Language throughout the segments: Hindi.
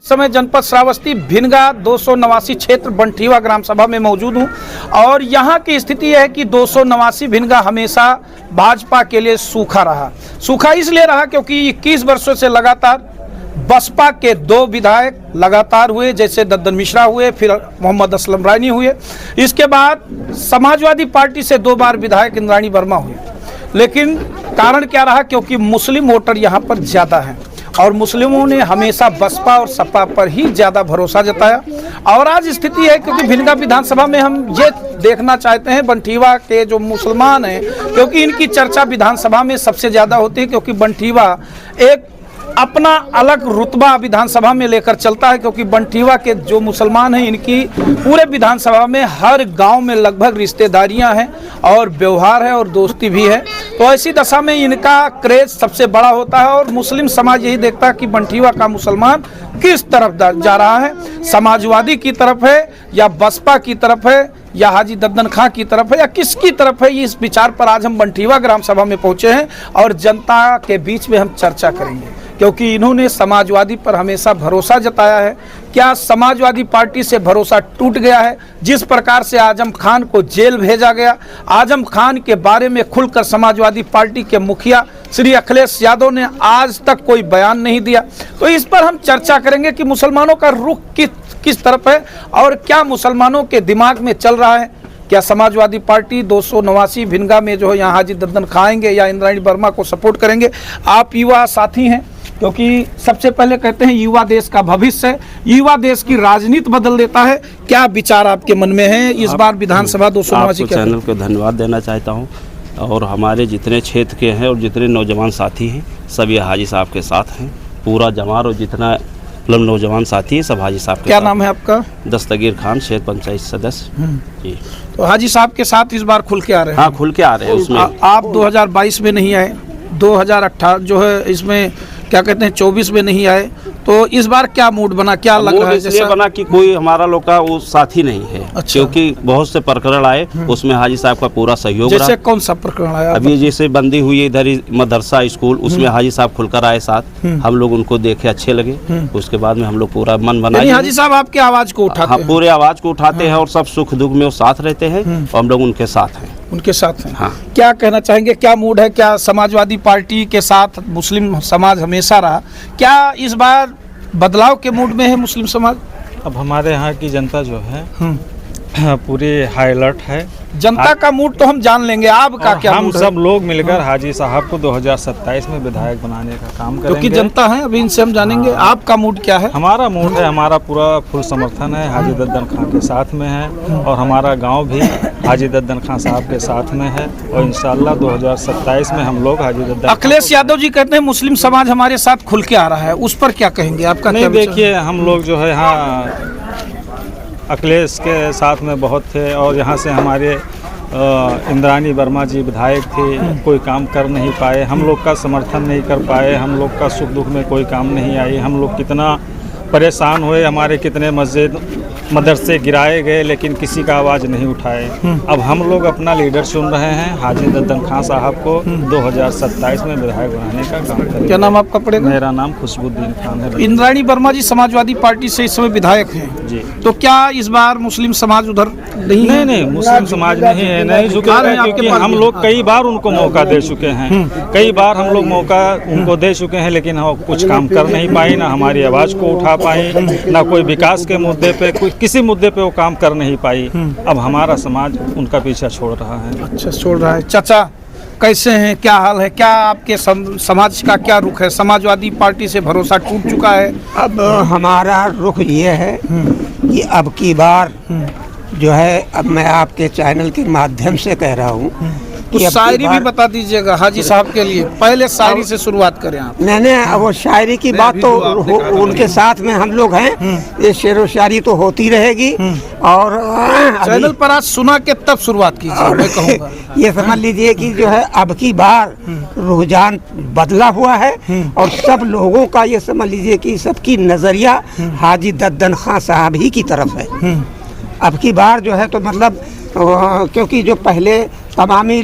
समय जनपद श्रावस्ती भिनगा 289 क्षेत्र बंठीवा ग्राम सभा में मौजूद हूं और यहां की स्थिति है कि 289 भिनगा हमेशा भाजपा के लिए सूखा रहा। सूखा इसलिए रहा क्योंकि 21 वर्षों से लगातार बसपा के 2 विधायक लगातार हुए, जैसे दद्दन मिश्रा हुए, फिर मोहम्मद असलम रानी हुए। इसके बाद समाजवादी पार्टी से 2 बार विधायक इंद्राणी वर्मा हुए। लेकिन कारण क्या रहा? क्योंकि मुस्लिम वोटर यहाँ पर ज़्यादा हैं और मुस्लिमों ने हमेशा बसपा और सपा पर ही ज़्यादा भरोसा जताया। और आज स्थिति है क्योंकि भिनगा विधानसभा में हम ये देखना चाहते हैं बंठीवा के जो मुसलमान हैं, क्योंकि इनकी चर्चा विधानसभा में सबसे ज़्यादा होती है, क्योंकि बंठीवा एक अपना अलग रुतबा विधानसभा में लेकर चलता है। क्योंकि बंठीवा के जो मुसलमान हैं, इनकी पूरे विधानसभा में हर गांव में लगभग रिश्तेदारियां हैं और व्यवहार है और दोस्ती भी है। तो ऐसी दशा में इनका क्रेज सबसे बड़ा होता है और मुस्लिम समाज यही देखता है कि बंठीवा का मुसलमान किस तरफ जा रहा है, समाजवादी की तरफ है या बसपा की तरफ है या हाजी दद्दन खां की तरफ है या किसकी तरफ है। इस विचार पर आज हम बंठीवा ग्राम सभा में पहुंचे हैं और जनता के बीच में हम चर्चा करेंगे, क्योंकि इन्होंने समाजवादी पर हमेशा भरोसा जताया है। क्या समाजवादी पार्टी से भरोसा टूट गया है? जिस प्रकार से आजम खान को जेल भेजा गया, आजम खान के बारे में खुलकर समाजवादी पार्टी के मुखिया श्री अखिलेश यादव ने आज तक कोई बयान नहीं दिया। तो इस पर हम चर्चा करेंगे कि मुसलमानों का रुख किस तरफ है और क्या मुसलमानों के दिमाग में चल रहा है। क्या समाजवादी पार्टी 289 भिनगा में जो है यहाँ हाजी दद्दन खां आएंगे या इंद्राणी वर्मा को सपोर्ट करेंगे? आप युवा साथी हैं, क्योंकि सबसे पहले कहते हैं युवा देश का भविष्य है, युवा देश की राजनीति बदल देता है। क्या विचार आपके मन में है इस बार विधानसभा 289? चैनल को धन्यवाद देना चाहता हूं और हमारे जितने क्षेत्र के हैं और जितने नौजवान साथी हैं सब ये हाजी साहब के साथ हैं। पूरा जमार और जितना मतलब नौजवान साथी हैं सब हाजी साहब के साथ। क्या नाम है आपका? दस्तगीर खान, क्षेत्र पंचायत सदस्य जी। तो हाजी साहब के साथ इस बार खुल के आ रहे हैं? हाँ, खुल के आ रहे हैं। उसमें आप 2022 में नहीं आए, 2018 जो है इसमें क्या कहते हैं 24 में नहीं आए, तो इस बार क्या मूड बना, क्या लग रहा है? इसलिए बना कि कोई हमारा लोग का वो साथी नहीं है। अच्छा। क्योंकि बहुत से प्रकरण आए, उसमें हाजी साहब का पूरा सहयोग रहा। जैसे कौन सा प्रकरण आया? अभी जैसे बंदी हुई इधर ही मदरसा स्कूल, उसमें हाजी साहब खुलकर आए साथ। हम लोग उनको देखे अच्छे लगे, उसके बाद में हम लोग पूरा मन बनाए। हाजी साहब आपकी आवाज को उठाते हैं? पूरे आवाज को उठाते हैं और सब सुख दुख में वो साथ रहते हैं और हम लोग उनके साथ हैं। उनके साथ हैं। हाँ। क्या कहना चाहेंगे, क्या मूड है? क्या समाजवादी पार्टी के साथ मुस्लिम समाज हमेशा रहा, क्या इस बार बदलाव के मूड में है मुस्लिम समाज? अब हमारे यहाँ की जनता जो है पूरी हाई अलर्ट है। जनता का मूड तो हम जान लेंगे, आपका क्या हम मूड है? सब लोग मिलकर हाजी साहब को 2027 में विधायक बनाने का काम करेंगे। क्योंकि जनता है, अभी इनसे हम जानेंगे। आपका मूड क्या है? हमारा मूड है, हमारा पूरा फुल समर्थन है, हाजी दद्दन खां के साथ में है और हमारा गांव भी हाजी दद्दन खां साहब के साथ में है और इंशाल्लाह 2027 में हम लोग हाजी दद्दन। अखिलेश यादव जी कहते हैं मुस्लिम समाज हमारे साथ खुल के आ रहा है, उस पर क्या कहेंगे? आपका नहीं, देखिए हम लोग जो है हाँ अखिलेश के साथ में बहुत थे और यहाँ से हमारे इंद्राणी वर्मा जी विधायक थे, कोई काम कर नहीं पाए, हम लोग का समर्थन नहीं कर पाए, हम लोग का सुख दुख में कोई काम नहीं आई, हम लोग कितना परेशान हुए, हमारे कितने मस्जिद मदरसे गिराए गए लेकिन किसी का आवाज़ नहीं उठाए। अब हम लोग अपना लीडर चुन रहे हैं, हाजी दद्दन खां साहब को 2027 में विधायक बनाने का काम करेंगे। क्या नाम आपका पड़ेगा? मेरा नाम खुशबुद्दीन खान है। इंद्राणी वर्मा जी समाजवादी पार्टी से इस समय विधायक हैं जी, तो क्या इस बार मुस्लिम समाज उधर नहीं? नहीं, मुस्लिम समाज नहीं है, नहीं झुकेगा, क्योंकि हम लोग कई बार उनको मौका दे चुके हैं, कई बार हम लोग मौका उनको दे चुके हैं लेकिन हम कुछ काम कर नहीं पाए, ना हमारी आवाज़ को उठा पाई, ना कोई विकास के मुद्दे पे, कोई किसी मुद्दे पे वो काम कर नहीं पाई। अब हमारा समाज उनका पीछा छोड़ रहा है। अच्छा, छोड़ रहा है। चाचा कैसे हैं, क्या हाल है, क्या आपके समाज का क्या रुख है? समाजवादी पार्टी से भरोसा टूट चुका है। अब हमारा रुख ये है कि अब की बार जो है, अब मैं आपके चैनल के माध्यम से कह रहा हूँ तो शायरी भी बता दीजिएगा हाजी साहब के लिए। पहले शायरी से शुरुआत करें आप। नहीं, वो शायरी की बात तो उनके साथ में हम लोग हैं, ये शेर व शायरी तो होती रहेगी। और चैनल पर आज सुना के तब शुरुआत कीजिए, मैं कहूँगा। ये समझ लीजिए कि जो है अब की बार रुझान बदला हुआ है और सब लोगों का ये समझ लीजिए कि सबकी नजरिया हाजी दद्दन खां साहब ही की तरफ है। अब की बार जो है तो मतलब क्योंकि जो पहले तमामी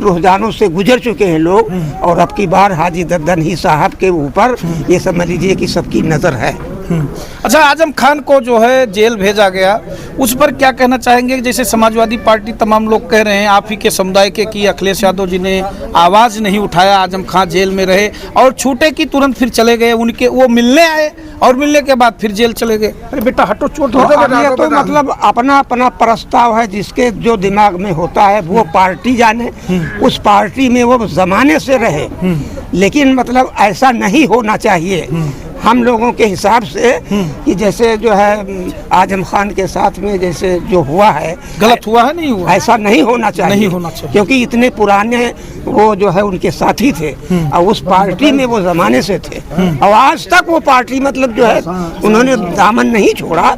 रुझानों से गुजर चुके हैं लोग और अब की बार हाजी दद्दन ही साहब के ऊपर ये समझ लीजिए कि सबकी नज़र है। अच्छा, आजम खान को जो है जेल भेजा गया, उस पर क्या कहना चाहेंगे? जैसे समाजवादी पार्टी तमाम लोग कह रहे हैं, आप ही के समुदाय के कि अखिलेश यादव जी ने आवाज़ नहीं उठाया, आजम खान जेल में रहे और छूटे की तुरंत फिर चले गए, उनके वो मिलने आए और मिलने के बाद फिर जेल चले गए। अरे बेटा हटो, चोट तो अब ये तो मतलब अपना अपना प्रस्ताव है, जिसके जो दिमाग में होता है वो पार्टी जाने, उस पार्टी में वो जमाने से रहे, लेकिन मतलब ऐसा नहीं होना चाहिए हम लोगों के हिसाब से कि जैसे जो है आजम खान के साथ में जैसे जो हुआ है, गलत हुआ है, नहीं हुआ, ऐसा नहीं होना चाहिए, नहीं होना चाहिए, क्योंकि इतने पुराने वो जो है उनके साथी थे और उस पार्टी में वो जमाने से थे और आज तक वो पार्टी मतलब जो है उन्होंने दामन नहीं छोड़ा,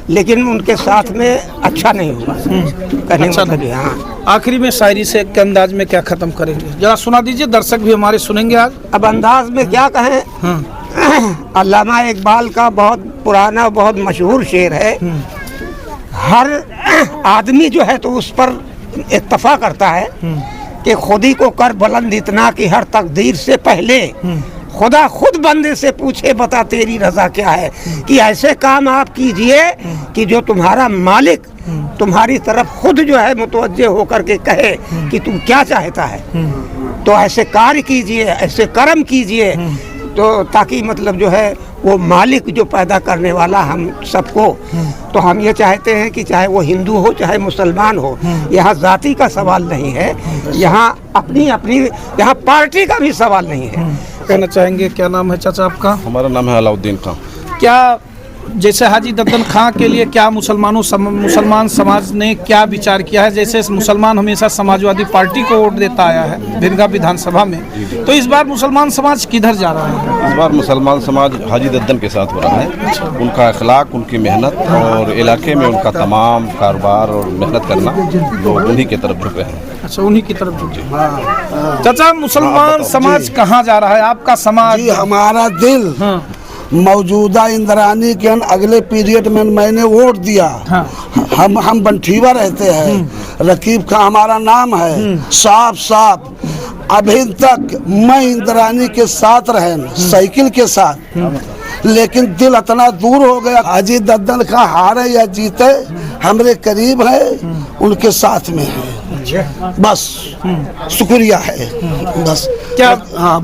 लेकिन उनके साथ में अच्छा नहीं हुआ कहने अच्छा मतलब है। हाँ, आखिरी में शायरी से के अंदाज में क्या खत्म करेंगे, जरा सुना दीजिए, दर्शक भी हमारे सुनेंगे आज। अब अंदाज में क्या कहें, अल्लामा इकबाल का बहुत पुराना बहुत मशहूर शेर है, हर आदमी जो है तो उस पर इत्तफा करता है कि खुदी को कर बुलंद इतना कि हर तकदीर से पहले खुदा खुद बंदे से पूछे बता तेरी रजा क्या है, कि ऐसे काम आप कीजिए कि जो तुम्हारा मालिक तुम्हारी तरफ खुद जो है मुतवज्जे होकर के कहे कि तुम क्या चाहता है, तो ऐसे कार्य कीजिए, ऐसे कर्म कीजिए, तो ताकि मतलब जो है वो मालिक जो पैदा करने वाला हम सबको, तो हम ये चाहते हैं कि चाहे वो हिंदू हो चाहे मुसलमान हो, यहाँ जाति का सवाल नहीं है, यहाँ अपनी अपनी यहाँ पार्टी का भी सवाल नहीं है। कहना चाहेंगे, क्या नाम है चाचा आपका? हमारा नाम है अलाउद्दीन खां। क्या जैसे हाजी दद्दन खां के लिए क्या मुसलमान समाज ने क्या विचार किया है? जैसे मुसलमान हमेशा समाजवादी पार्टी को वोट देता आया है भिनगा विधानसभा में, तो इस बार मुसलमान समाज किधर जा रहा है? इस बार मुसलमान समाज हाजी दद्दन के साथ हो रहा है। उनका अखलाक, उनकी मेहनत और इलाके में उनका तमाम कारोबार और मेहनत करना, लोग उन्हीं की तरफ झुक रहे हैं। अच्छा, उन्हीं की तरफ झुके। चाचा, मुसलमान समाज कहाँ जा रहा है? आपका समाज? जी, हमारा दिल मौजूदा इंद्रानी के अगले पीरियड में मैंने वोट दिया। हम बंठीवा रहते हैं, रकीब खां हमारा नाम है, साफ साफ अभी तक मैं इंद्रानी के साथ रहे, साइकिल के साथ, लेकिन दिल इतना दूर हो गया। हाजी दद्दन खां हारे या जीते हमरे करीब है, उनके साथ में है, बस शुक्रिया है, बस क्या? हाँ,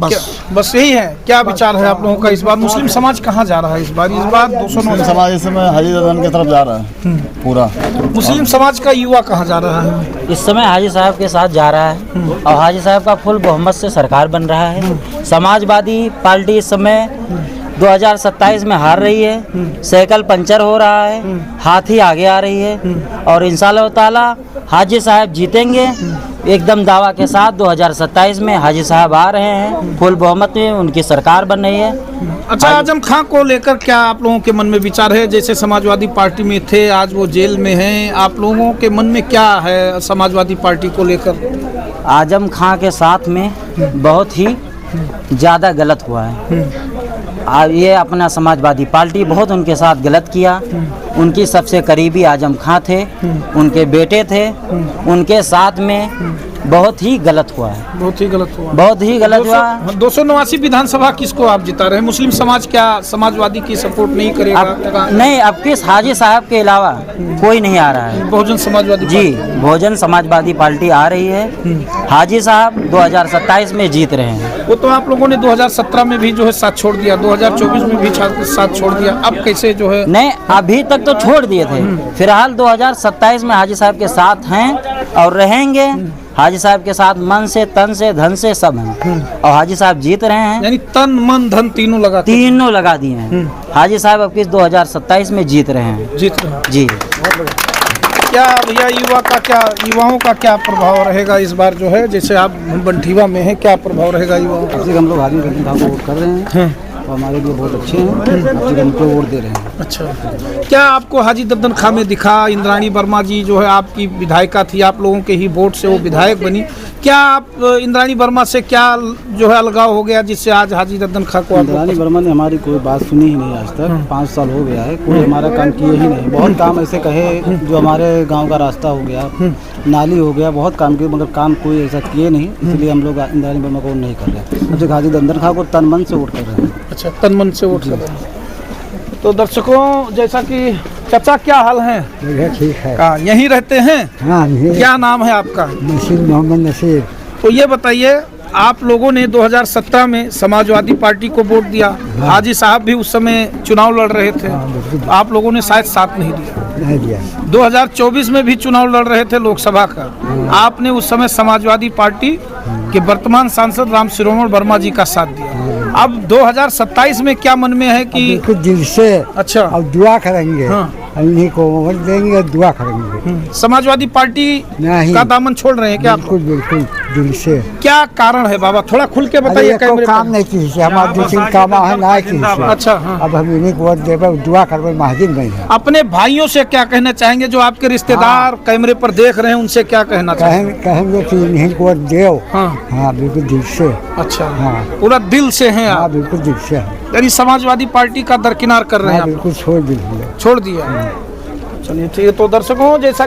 बस यही है। क्या विचार है आप लोगों का इस बार? मुस्लिम समाज कहाँ जा रहा है इस बार? 209 समाज इस समय हाजी दद्दन की तरफ जा रहा है पूरा। मुस्लिम समाज का युवा कहाँ जा रहा है? इस समय हाजी साहब के साथ जा रहा है और हाजी साहब का फुल बहुमत से सरकार बन रहा है। समाजवादी पार्टी इस समय 2027 में हार रही है, साइकिल पंचर हो रहा है, हाथी आगे आ रही है और इंशाअल्लाह ताला हाजी साहब जीतेंगे एकदम दावा के साथ। 2027 में हाजी साहब आ रहे हैं, फुल बहुमत में उनकी सरकार बन रही है। अच्छा, आजम खां को लेकर क्या आप लोगों के मन में विचार है? जैसे समाजवादी पार्टी में थे, आज वो जेल में हैं, आप लोगों के मन में क्या है समाजवादी पार्टी को लेकर? आजम खां के साथ में बहुत ही ज़्यादा गलत हुआ है। ये अपना समाजवादी पार्टी बहुत उनके साथ गलत किया। उनकी सबसे करीबी आजम खां थे, उनके बेटे थे, उनके साथ में बहुत ही गलत हुआ है, बहुत ही गलत हुआ, बहुत ही गलत हुआ। 289 विधानसभा किसको आप जिता रहे हैं? मुस्लिम समाज क्या समाजवादी की सपोर्ट नहीं करेगा? नहीं, अब किस हाजी साहब के अलावा कोई नहीं आ रहा है। बहुजन समाजवादी जी, बहुजन समाजवादी पार्टी आ रही है। हाजी साहब 2027 में जीत रहे हैं। वो तो आप लोगों ने 2017 में भी जो है साथ छोड़ दिया, 2024 में भी साथ छोड़ दिया, अब कैसे जो है? नहीं, अभी तक तो छोड़ दिए थे, फिलहाल 2027 में हाजी साहब के साथ हैं और रहेंगे। हाजी साहब के साथ मन से, तन से, धन से सब हैं और हाजी साहब जीत रहे हैं। यानी तन मन धन तीनों लगा दिए हैं। हाजी साहब अब किस 2027 में जीत रहे हैं, जीत रहे हैं। जी। क्या भैया युवाओं का क्या प्रभाव रहेगा इस बार जो है? जैसे आप बंठीवा में हैं, क्या प्रभाव रहेगा युवाओं का? हम लोग हाजी दद्दन खां को वोट कर रहे हैं और हमारे लिए बहुत अच्छे हैं, उनको वोट दे रहे हैं। अच्छा, क्या आपको हाजी दद्दन खां में दिखा? इंद्रानी वर्मा जी जो है आपकी विधायिका थी, आप लोगों के ही वोट से वो विधायक बनी, क्या आप इंद्रानी वर्मा से क्या जो है अलगाव हो गया जिससे आज हाजी दद्दन खां को? इंद्रानी वर्मा ने हमारी कोई बात सुनी ही नहीं आज तक, 5 साल हो गया है, कोई हमारा काम किए ही नहीं। बहुत काम ऐसे कहे जो हमारे गाँव का रास्ता हो गया, नाली हो गया, बहुत काम किए, मगर काम कोई ऐसा किए नहीं, इसलिए हम लोग इंद्रानी वर्मा को नहीं कर रहे। अब हाजी दद्दन खां को तन मन से वोट कर रहे हैं। अच्छा, तन मन से वोट कर रहे हैं। तो दर्शकों, जैसा कि चाचा क्या हाल है? ठीक है। यहीं रहते हैं? हाँ, क्या नाम है आपका? नसीर, मोहम्मद नसीर। तो ये बताइए, आप लोगों ने 2017 में समाजवादी पार्टी को वोट दिया। हाजी साहब भी उस समय चुनाव लड़ रहे थे, तो आप लोगों ने शायद साथ नहीं दिया। 2024 में भी चुनाव लड़ रहे थे लोकसभा का, आपने उस समय समाजवादी पार्टी के वर्तमान सांसद राम शिरोमण वर्मा जी का साथ दिया। अब 2027 में क्या मन में है कि कुछ दिल से अच्छा अब दुआ करेंगे, हाँ। इन्हीं को वोट देंगे, दुआ करेंगे। समाजवादी पार्टी नहीं, का दामन छोड़ रहे हैं क्या? बिल्कुल बिल्कुल दिल से। क्या कारण है बाबा, थोड़ा खुल के बताइए। अरे कोई काम नहीं की से, हमारे दो तीन काम है ना की से। अच्छा, हाँ। अब हम इन्हीं को वोट देवे, दुआ करवे, महाजिन नहीं है। अपने भाइयों से क्या कहना चाहेंगे जो आपके रिश्तेदार कैमरे पर देख रहे हैं, उनसे क्या कहना चाहेंगे? कहेंगे कि इन्हीं को वोट देओ। हाँ हाँ, बिल्कुल दिल से। अच्छा, हाँ, पूरा दिल से हैं हाँ, आप? बिल्कुल दिल से। यानी समाजवादी पार्टी का दरकिनार कर रहे हैं हाँ, आप? बिल्कुल छोड़ दिया। छोड़ दिया। चलिए ठीक है। तो दर्शकों, जैसा